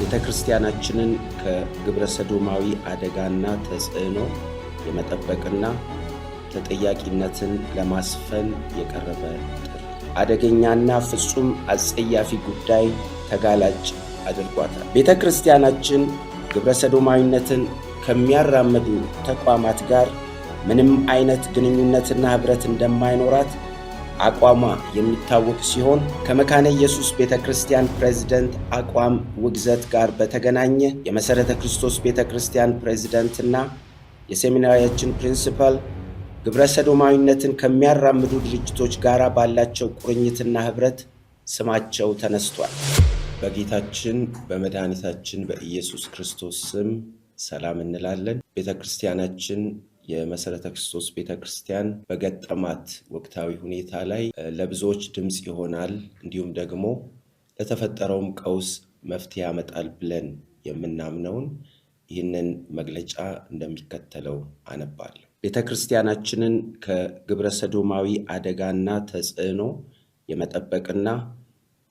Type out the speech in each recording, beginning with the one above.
ቤተክርስቲያናችንን ከግብረ ሰዶማዊ አደጋና ተጽዕኖ የመጠበቅና ተጠያቂነትን ለማስፈን የቀረበ ጥሪ አደገኛና ፍጹም አጸያፊ ጉዳይ ተጋላጭ አድርጓታል። ቤተክርስቲያናችን ግብረ ሰዶማዊነትን ከሚያራምዱ ተቋማት ጋር ምንም አይነት ግንኙነትና ህብረት እንደማይኖራት አቋሟ የሚታወቅ ሲሆን ከመካነ ኢየሱስ ቤተክርስቲያን ፕሬዝዳንት አቋም ውግዘት ጋር በተገናኘ የመሰረተ ክርስቶስ ቤተክርስቲያን ፕሬዝዳንትና የሴሚናሪያችን ፕሪንሲፓል ግብረ ሰዶማዊነትን ከሚያራምዱ ድርጅቶች ጋር ባላቸው ቁርኝትና ህብረት ስማቸው ተነስቷል። በጌታችን በመድኃኒታችን በኢየሱስ ክርስቶስ ስም ሰላም እንላለን። ቤተክርስቲያናችን የመሰረተ ክርስቶስ ቤተክርስቲያን በገጠማት ወቅታዊ ሁኔታ ላይ ለብዙዎች ድምጽ ይሆናል፣ እንዲሁም ደግሞ ለተፈጠረውም ቀውስ መፍትሄ ያመጣል ብለን የምናምነውን ይህንን መግለጫ እንደሚከተለው አነባለሁ። ቤተክርስቲያናችንን ከግብረ ሰዶማዊ አደጋና ተጽዕኖ የመጠበቅና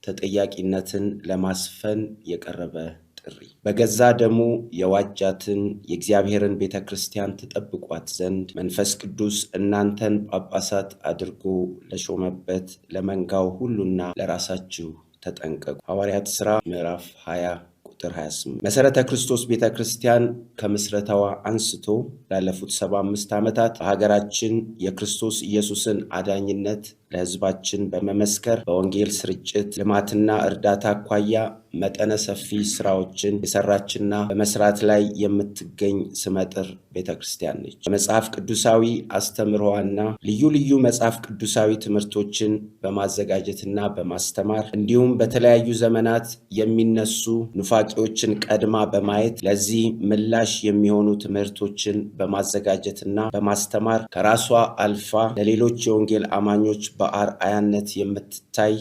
ተጠያቂነትን ለማስፈን የቀረበ ጥሪ በገዛ ደሙ የዋጃትን የእግዚአብሔርን ቤተክርስቲያን ትጠብቋት ዘንድ መንፈስ ቅዱስ እናንተን ጳጳሳት አድርጎ ለሾመበት ለመንጋው ሁሉና ለራሳችሁ ተጠንቀቁ። ሐዋርያት ሥራ ምዕራፍ 20 ቁጥር 28። መሰረተ ክርስቶስ ቤተክርስቲያን ከምስረታዋ አንስቶ ላለፉት 75 ዓመታት በሀገራችን የክርስቶስ ኢየሱስን አዳኝነት ለሕዝባችን በመመስከር በወንጌል ስርጭት ልማትና እርዳታ አኳያ መጠነ ሰፊ ስራዎችን የሰራችና በመስራት ላይ የምትገኝ ስመጥር ቤተክርስቲያን ነች። በመጽሐፍ ቅዱሳዊ አስተምህሮዋና ልዩ ልዩ መጽሐፍ ቅዱሳዊ ትምህርቶችን በማዘጋጀትና በማስተማር እንዲሁም በተለያዩ ዘመናት የሚነሱ ኑፋቂዎችን ቀድማ በማየት ለዚህ ምላሽ የሚሆኑ ትምህርቶችን በማዘጋጀትና በማስተማር ከራሷ አልፋ ለሌሎች የወንጌል አማኞች በአርአያነት የምትታይ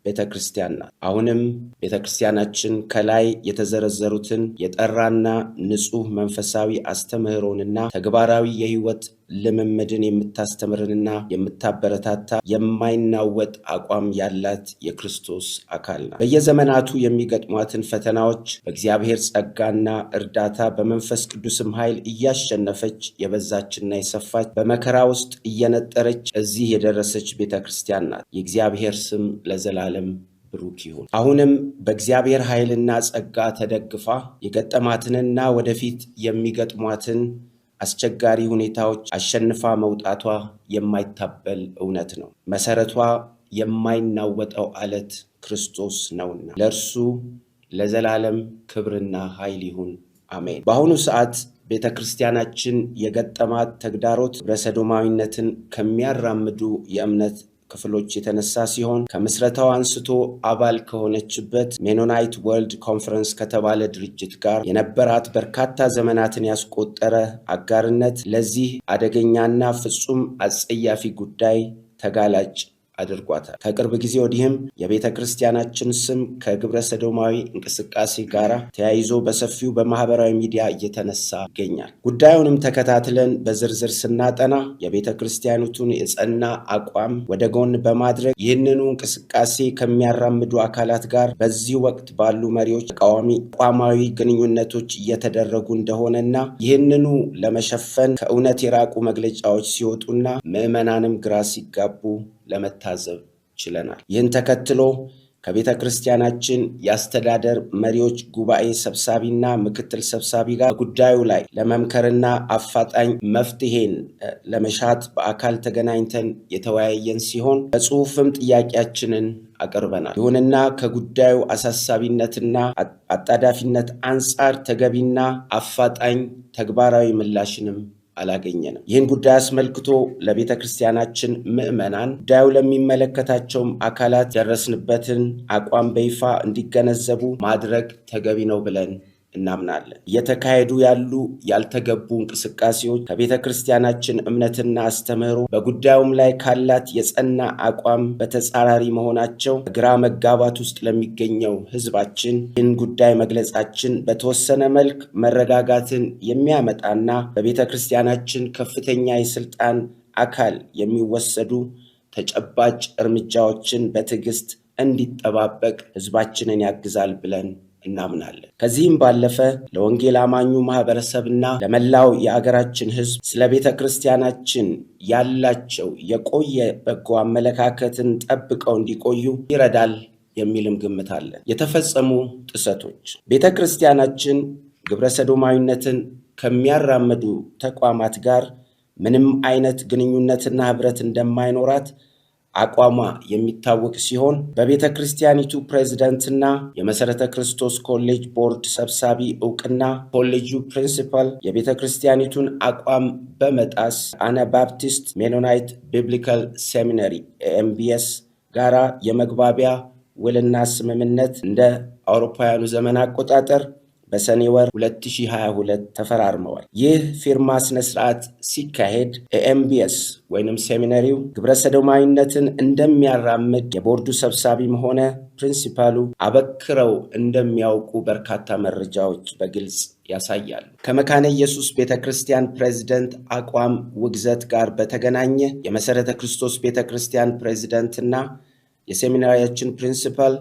ቤተክርስቲያን ናት። አሁንም ቤተክርስቲያናችን ከላይ የተዘረዘሩትን የጠራና ንጹህ መንፈሳዊ አስተምህሮንና ተግባራዊ የህይወት ልምምድን የምታስተምርንና የምታበረታታ የማይናወጥ አቋም ያላት የክርስቶስ አካል ናት። በየዘመናቱ የሚገጥሟትን ፈተናዎች በእግዚአብሔር ጸጋና እርዳታ በመንፈስ ቅዱስም ኃይል እያሸነፈች የበዛችና የሰፋች በመከራ ውስጥ እየነጠረች እዚህ የደረሰች ቤተክርስቲያን ናት። የእግዚአብሔር ስም ለዘላለም ብሩክ ይሁን። አሁንም በእግዚአብሔር ኃይልና ጸጋ ተደግፋ የገጠማትንና ወደፊት የሚገጥሟትን አስቸጋሪ ሁኔታዎች አሸንፋ መውጣቷ የማይታበል እውነት ነው። መሰረቷ የማይናወጠው አለት ክርስቶስ ነውና ለእርሱ ለዘላለም ክብርና ኃይል ይሁን፣ አሜን። በአሁኑ ሰዓት ቤተክርስቲያናችን የገጠማት ተግዳሮት ግብረ ሰዶማዊነትን ከሚያራምዱ የእምነት ክፍሎች የተነሳ ሲሆን ከምስረታው አንስቶ አባል ከሆነችበት ሜኖናይት ወርልድ ኮንፈረንስ ከተባለ ድርጅት ጋር የነበራት በርካታ ዘመናትን ያስቆጠረ አጋርነት ለዚህ አደገኛና ፍጹም አጸያፊ ጉዳይ ተጋላጭ አድርጓታል። ከቅርብ ጊዜ ወዲህም የቤተ ክርስቲያናችን ስም ከግብረ ሰዶማዊ እንቅስቃሴ ጋር ተያይዞ በሰፊው በማህበራዊ ሚዲያ እየተነሳ ይገኛል። ጉዳዩንም ተከታትለን በዝርዝር ስናጠና የቤተ ክርስቲያኒቱን የጸና አቋም ወደ ጎን በማድረግ ይህንኑ እንቅስቃሴ ከሚያራምዱ አካላት ጋር በዚህ ወቅት ባሉ መሪዎች ተቃዋሚ አቋማዊ ግንኙነቶች እየተደረጉ እንደሆነና ይህንኑ ለመሸፈን ከእውነት የራቁ መግለጫዎች ሲወጡና ምዕመናንም ግራ ሲጋቡ ለመታዘብ ችለናል። ይህን ተከትሎ ከቤተ ክርስቲያናችን የአስተዳደር መሪዎች ጉባኤ ሰብሳቢና ምክትል ሰብሳቢ ጋር ጉዳዩ ላይ ለመምከርና አፋጣኝ መፍትሄን ለመሻት በአካል ተገናኝተን የተወያየን ሲሆን በጽሁፍም ጥያቄያችንን አቅርበናል። ይሁንና ከጉዳዩ አሳሳቢነትና አጣዳፊነት አንጻር ተገቢና አፋጣኝ ተግባራዊ ምላሽንም አላገኘንም። ይህን ጉዳይ አስመልክቶ ለቤተ ክርስቲያናችን ምዕመናን ጉዳዩ ለሚመለከታቸውም አካላት ደረስንበትን አቋም በይፋ እንዲገነዘቡ ማድረግ ተገቢ ነው ብለን እናምናለን። እየተካሄዱ ያሉ ያልተገቡ እንቅስቃሴዎች ከቤተ ክርስቲያናችን እምነትና አስተምህሮ በጉዳዩም ላይ ካላት የጸና አቋም በተጻራሪ መሆናቸው ግራ መጋባት ውስጥ ለሚገኘው ሕዝባችን ይህን ጉዳይ መግለጻችን በተወሰነ መልክ መረጋጋትን የሚያመጣና በቤተ ክርስቲያናችን ከፍተኛ የስልጣን አካል የሚወሰዱ ተጨባጭ እርምጃዎችን በትዕግስት እንዲጠባበቅ ሕዝባችንን ያግዛል ብለን እናምናለን። ከዚህም ባለፈ ለወንጌል አማኙ ማህበረሰብና ለመላው የአገራችን ሕዝብ ስለ ቤተ ክርስቲያናችን ያላቸው የቆየ በጎ አመለካከትን ጠብቀው እንዲቆዩ ይረዳል የሚልም ግምት አለ። የተፈጸሙ ጥሰቶች ቤተ ክርስቲያናችን ግብረ ሰዶማዊነትን ከሚያራምዱ ተቋማት ጋር ምንም አይነት ግንኙነትና ህብረት እንደማይኖራት አቋሟ የሚታወቅ ሲሆን በቤተ ክርስቲያኒቱ ፕሬዝዳንትና የመሰረተ ክርስቶስ ኮሌጅ ቦርድ ሰብሳቢ እውቅና ኮሌጁ ፕሪንሲፓል የቤተ ክርስቲያኒቱን አቋም በመጣስ አናባፕቲስት ሜኖናይት ቢብሊካል ሴሚናሪ ኤምቢኤስ ጋራ የመግባቢያ ውልና ስምምነት እንደ አውሮፓውያኑ ዘመን አቆጣጠር በሰኔ ወር 2022 ተፈራርመዋል። ይህ ፊርማ ስነ ስርዓት ሲካሄድ ኤምቢኤስ ወይንም ሴሚናሪው ግብረ ሰዶማዊነትን እንደሚያራምድ የቦርዱ ሰብሳቢም ሆነ ፕሪንሲፓሉ አበክረው እንደሚያውቁ በርካታ መረጃዎች በግልጽ ያሳያሉ። ከመካነ ኢየሱስ ቤተክርስቲያን ፕሬዝዳንት አቋም ውግዘት ጋር በተገናኘ የመሰረተ ክርስቶስ ቤተክርስቲያን ፕሬዝዳንትና የሴሚናሪያችን ፕሪንሲፓል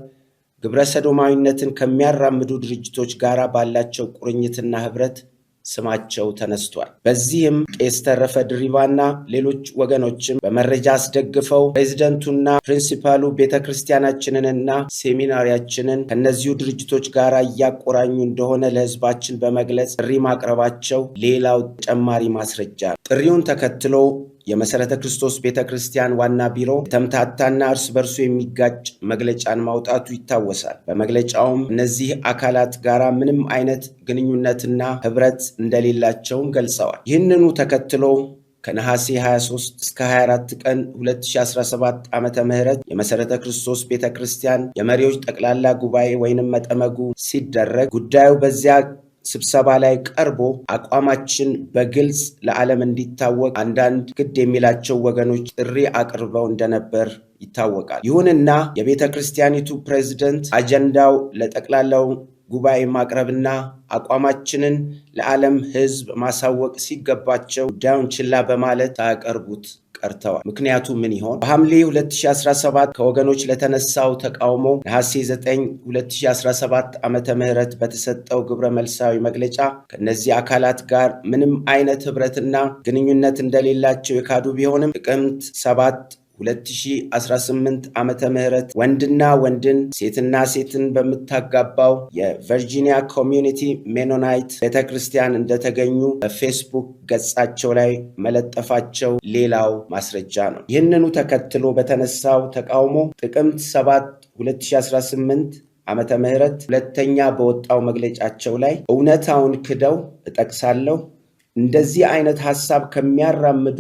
ግብረ ሰዶማዊነትን ከሚያራምዱ ድርጅቶች ጋር ባላቸው ቁርኝትና ህብረት ስማቸው ተነስቷል። በዚህም ቄስ ተረፈ ድሪባና ሌሎች ወገኖችም በመረጃ አስደግፈው ፕሬዝዳንቱና ፕሪንሲፓሉ ቤተክርስቲያናችንንና ሴሚናሪያችንን ከነዚሁ ድርጅቶች ጋር እያቆራኙ እንደሆነ ለህዝባችን በመግለጽ ጥሪ ማቅረባቸው ሌላው ተጨማሪ ማስረጃ ነው። ጥሪውን ተከትሎ የመሰረተ ክርስቶስ ቤተክርስቲያን ዋና ቢሮ የተምታታና እርስ በርሱ የሚጋጭ መግለጫን ማውጣቱ ይታወሳል። በመግለጫውም እነዚህ አካላት ጋር ምንም አይነት ግንኙነትና ህብረት እንደሌላቸውም ገልጸዋል። ይህንኑ ተከትሎ ከነሐሴ 23 እስከ 24 ቀን 2017 ዓመተ ምህረት የመሰረተ ክርስቶስ ቤተክርስቲያን የመሪዎች ጠቅላላ ጉባኤ ወይንም መጠመጉ ሲደረግ ጉዳዩ በዚያ ስብሰባ ላይ ቀርቦ አቋማችን በግልጽ ለዓለም እንዲታወቅ አንዳንድ ግድ የሚላቸው ወገኖች ጥሪ አቅርበው እንደነበር ይታወቃል። ይሁንና የቤተ ክርስቲያኒቱ ፕሬዝዳንት አጀንዳው ለጠቅላላው ጉባኤ ማቅረብና አቋማችንን ለዓለም ሕዝብ ማሳወቅ ሲገባቸው ጉዳዩን ችላ በማለት ሳያቀርቡት ቀርተዋል። ምክንያቱ ምን ይሆን? በሐምሌ 2017 ከወገኖች ለተነሳው ተቃውሞ ነሐሴ 9 2017 ዓመተ ምህረት በተሰጠው ግብረ መልሳዊ መግለጫ ከነዚህ አካላት ጋር ምንም አይነት ህብረትና ግንኙነት እንደሌላቸው የካዱ ቢሆንም ጥቅምት 7 2018 ዓመተ ምህረት ወንድና ወንድን ሴትና ሴትን በምታጋባው የቨርጂኒያ ኮሚዩኒቲ ሜኖናይት ቤተክርስቲያን እንደተገኙ በፌስቡክ ገጻቸው ላይ መለጠፋቸው ሌላው ማስረጃ ነው። ይህንኑ ተከትሎ በተነሳው ተቃውሞ ጥቅምት 7 2018 ዓመተ ምህረት ሁለተኛ በወጣው መግለጫቸው ላይ እውነታውን ክደው እጠቅሳለሁ እንደዚህ አይነት ሐሳብ ከሚያራምዱ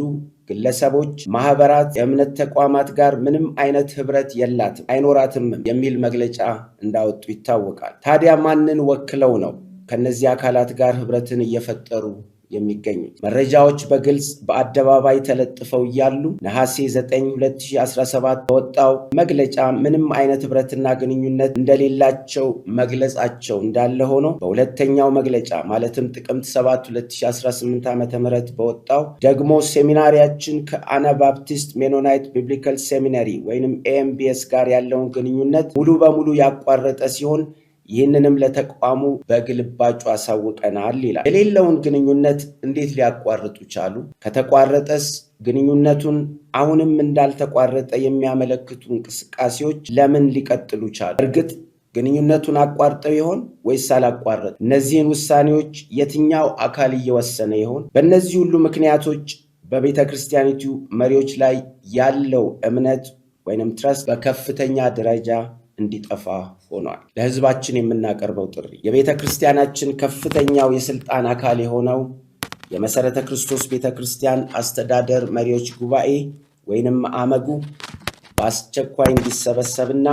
ግለሰቦች፣ ማህበራት፣ የእምነት ተቋማት ጋር ምንም አይነት ህብረት የላትም አይኖራትም የሚል መግለጫ እንዳወጡ ይታወቃል። ታዲያ ማንን ወክለው ነው ከነዚህ አካላት ጋር ህብረትን እየፈጠሩ የሚገኙት? መረጃዎች በግልጽ በአደባባይ ተለጥፈው እያሉ ነሐሴ 9 2017 በወጣው መግለጫ ምንም አይነት ህብረትና ግንኙነት እንደሌላቸው መግለጻቸው እንዳለ ሆኖ በሁለተኛው መግለጫ ማለትም ጥቅምት 7 2018 ዓ.ም በወጣው ደግሞ ሴሚናሪያችን ከአናባፕቲስት ሜኖናይት ቢብሊካል ሴሚናሪ ወይንም ኤምቢኤስ ጋር ያለውን ግንኙነት ሙሉ በሙሉ ያቋረጠ ሲሆን ይህንንም ለተቋሙ በግልባጩ አሳውቀናል ይላል። የሌለውን ግንኙነት እንዴት ሊያቋርጡ ቻሉ? ከተቋረጠስ ግንኙነቱን አሁንም እንዳልተቋረጠ የሚያመለክቱ እንቅስቃሴዎች ለምን ሊቀጥሉ ቻሉ? እርግጥ ግንኙነቱን አቋርጠው ይሆን ወይስ አላቋረጡ? እነዚህን ውሳኔዎች የትኛው አካል እየወሰነ ይሆን? በእነዚህ ሁሉ ምክንያቶች በቤተ ክርስቲያኒቱ መሪዎች ላይ ያለው እምነት ወይንም ትረስት በከፍተኛ ደረጃ እንዲጠፋ ሆኗል። ለህዝባችን የምናቀርበው ጥሪ የቤተ ክርስቲያናችን ከፍተኛው የስልጣን አካል የሆነው የመሰረተ ክርስቶስ ቤተ ክርስቲያን አስተዳደር መሪዎች ጉባኤ ወይንም አመጉ በአስቸኳይ እንዲሰበሰብና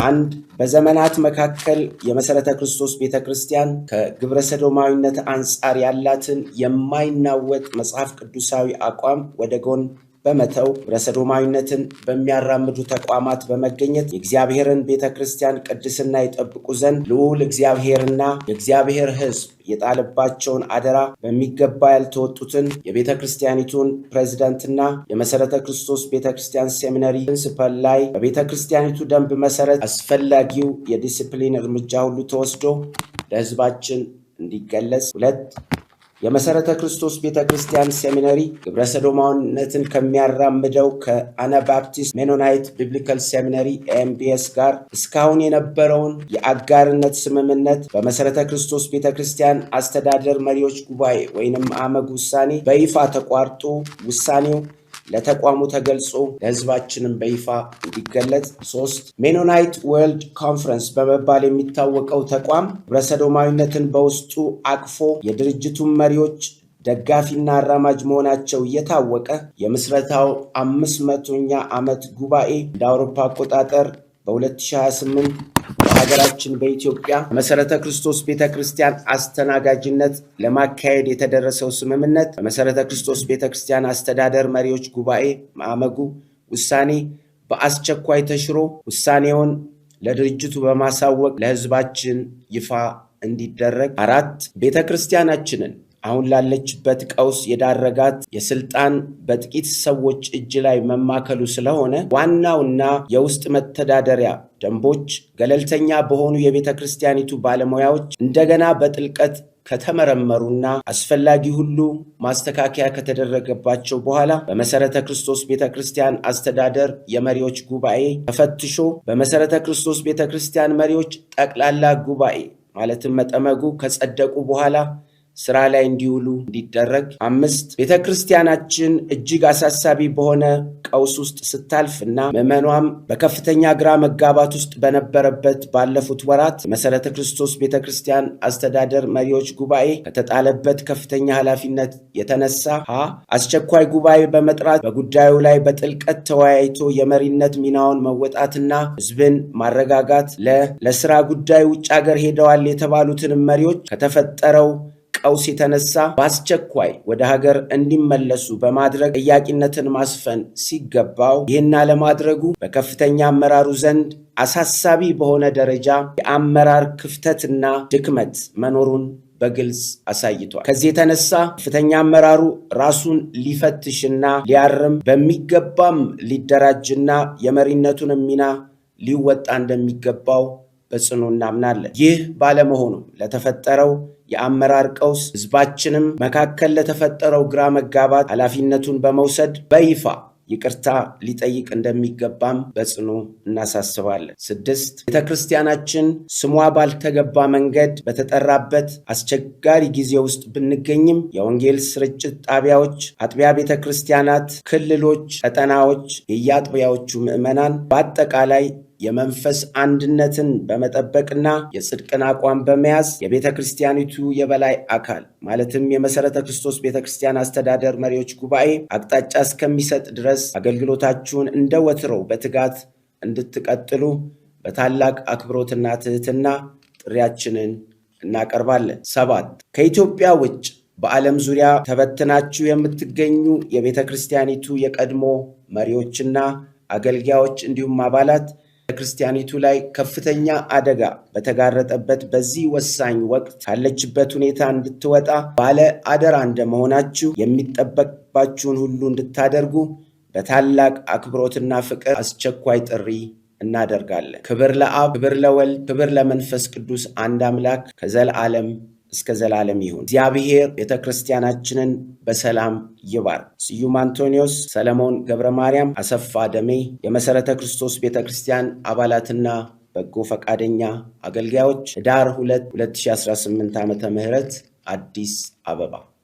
አንድ በዘመናት መካከል የመሰረተ ክርስቶስ ቤተ ክርስቲያን ከግብረ ሰዶማዊነት አንጻር ያላትን የማይናወጥ መጽሐፍ ቅዱሳዊ አቋም ወደ ጎን በመተው ግብረሰዶማዊነትን በሚያራምዱ ተቋማት በመገኘት የእግዚአብሔርን ቤተክርስቲያን ቅድስና ይጠብቁ ዘንድ ልዑል እግዚአብሔርና የእግዚአብሔር ሕዝብ የጣለባቸውን አደራ በሚገባ ያልተወጡትን የቤተክርስቲያኒቱን ፕሬዝዳንትና የመሰረተ ክርስቶስ ቤተክርስቲያን ሴሚናሪ ፕሪንሲፓል ላይ በቤተክርስቲያኒቱ ደንብ መሰረት አስፈላጊው የዲሲፕሊን እርምጃ ሁሉ ተወስዶ ለሕዝባችን እንዲገለጽ። 2. የመሰረተ ክርስቶስ ቤተክርስቲያን ሴሚናሪ ግብረሰዶማዊነትን ከሚያራምደው ከአናባፕቲስት ሜኖናይት ቢብሊካል ሴሚናሪ ኤምቢኤስ ጋር እስካሁን የነበረውን የአጋርነት ስምምነት በመሰረተ ክርስቶስ ቤተክርስቲያን አስተዳደር መሪዎች ጉባኤ ወይንም አመግ ውሳኔ በይፋ ተቋርጦ ውሳኔው ለተቋሙ ተገልጾ ለሕዝባችንም በይፋ እንዲገለጽ። 3. ሜኖናይት ወርልድ ኮንፈረንስ በመባል የሚታወቀው ተቋም ግብረሰዶማዊነትን በውስጡ አቅፎ የድርጅቱን መሪዎች ደጋፊና አራማጅ መሆናቸው እየታወቀ የምስረታው 500ኛ ዓመት ጉባኤ እንደ አውሮፓ አቆጣጠር በ2028 በሀገራችን በኢትዮጵያ መሰረተ ክርስቶስ ቤተክርስቲያን አስተናጋጅነት ለማካሄድ የተደረሰው ስምምነት በመሰረተ ክርስቶስ ቤተክርስቲያን አስተዳደር መሪዎች ጉባኤ ማዕመጉ ውሳኔ በአስቸኳይ ተሽሮ ውሳኔውን ለድርጅቱ በማሳወቅ ለሕዝባችን ይፋ እንዲደረግ። 4. ቤተክርስቲያናችንን አሁን ላለችበት ቀውስ የዳረጋት የስልጣን በጥቂት ሰዎች እጅ ላይ መማከሉ ስለሆነ ዋናውና የውስጥ መተዳደሪያ ደንቦች ገለልተኛ በሆኑ የቤተ ክርስቲያኒቱ ባለሙያዎች እንደገና በጥልቀት ከተመረመሩና አስፈላጊ ሁሉ ማስተካከያ ከተደረገባቸው በኋላ በመሰረተ ክርስቶስ ቤተክርስቲያን አስተዳደር የመሪዎች ጉባኤ ተፈትሾ በመሰረተ ክርስቶስ ቤተክርስቲያን መሪዎች ጠቅላላ ጉባኤ ማለትም መጠመጉ ከጸደቁ በኋላ ስራ ላይ እንዲውሉ እንዲደረግ። 5. ቤተክርስቲያናችን እጅግ አሳሳቢ በሆነ ቀውስ ውስጥ ስታልፍና ምዕመኗም በከፍተኛ ግራ መጋባት ውስጥ በነበረበት ባለፉት ወራት መሰረተ ክርስቶስ ቤተክርስቲያን አስተዳደር መሪዎች ጉባኤ ከተጣለበት ከፍተኛ ኃላፊነት የተነሳ አስቸኳይ ጉባኤ በመጥራት በጉዳዩ ላይ በጥልቀት ተወያይቶ የመሪነት ሚናውን መወጣትና ሕዝብን ማረጋጋት፣ ለስራ ጉዳይ ውጭ ሀገር ሄደዋል የተባሉትን መሪዎች ከተፈጠረው ቀውስ የተነሳ በአስቸኳይ ወደ ሀገር እንዲመለሱ በማድረግ ጠያቂነትን ማስፈን ሲገባው ይህን አለማድረጉ በከፍተኛ አመራሩ ዘንድ አሳሳቢ በሆነ ደረጃ የአመራር ክፍተትና ድክመት መኖሩን በግልጽ አሳይቷል። ከዚህ የተነሳ ከፍተኛ አመራሩ ራሱን ሊፈትሽና ሊያርም በሚገባም ሊደራጅና የመሪነቱን ሚና ሊወጣ እንደሚገባው በጽኑ እናምናለን። ይህ ባለመሆኑ ለተፈጠረው የአመራር ቀውስ ሕዝባችንም መካከል ለተፈጠረው ግራ መጋባት ኃላፊነቱን በመውሰድ በይፋ ይቅርታ ሊጠይቅ እንደሚገባም በጽኑ እናሳስባለን። 6. ቤተክርስቲያናችን ስሟ ባልተገባ መንገድ በተጠራበት አስቸጋሪ ጊዜ ውስጥ ብንገኝም የወንጌል ስርጭት ጣቢያዎች፣ አጥቢያ ቤተክርስቲያናት፣ ክልሎች፣ ቀጠናዎች፣ የየአጥቢያዎቹ ምዕመናን በአጠቃላይ የመንፈስ አንድነትን በመጠበቅና የጽድቅን አቋም በመያዝ የቤተ ክርስቲያኒቱ የበላይ አካል ማለትም የመሰረተ ክርስቶስ ቤተ ክርስቲያን አስተዳደር መሪዎች ጉባኤ አቅጣጫ እስከሚሰጥ ድረስ አገልግሎታችሁን እንደ ወትሮው በትጋት እንድትቀጥሉ በታላቅ አክብሮትና ትህትና ጥሪያችንን እናቀርባለን። 7. ከኢትዮጵያ ውጭ በዓለም ዙሪያ ተበትናችሁ የምትገኙ የቤተ ክርስቲያኒቱ የቀድሞ መሪዎችና አገልጋዮች እንዲሁም አባላት ክርስቲያኒቱ ላይ ከፍተኛ አደጋ በተጋረጠበት በዚህ ወሳኝ ወቅት ካለችበት ሁኔታ እንድትወጣ ባለ አደራ እንደመሆናችሁ የሚጠበቅባችሁን ሁሉ እንድታደርጉ በታላቅ አክብሮትና ፍቅር አስቸኳይ ጥሪ እናደርጋለን። ክብር ለአብ፣ ክብር ለወልድ፣ ክብር ለመንፈስ ቅዱስ አንድ አምላክ ከዘላለም እስከ ዘላለም ይሁን። እግዚአብሔር ቤተክርስቲያናችንን በሰላም ይባርክ። ስዩም አንቶኒዮስ፣ ሰለሞን ገብረ ማርያም፣ አሰፋ ደሜ የመሰረተ ክርስቶስ ቤተክርስቲያን አባላትና በጎ ፈቃደኛ አገልጋዮች ህዳር 2 2018 ዓ.ም አዲስ አበባ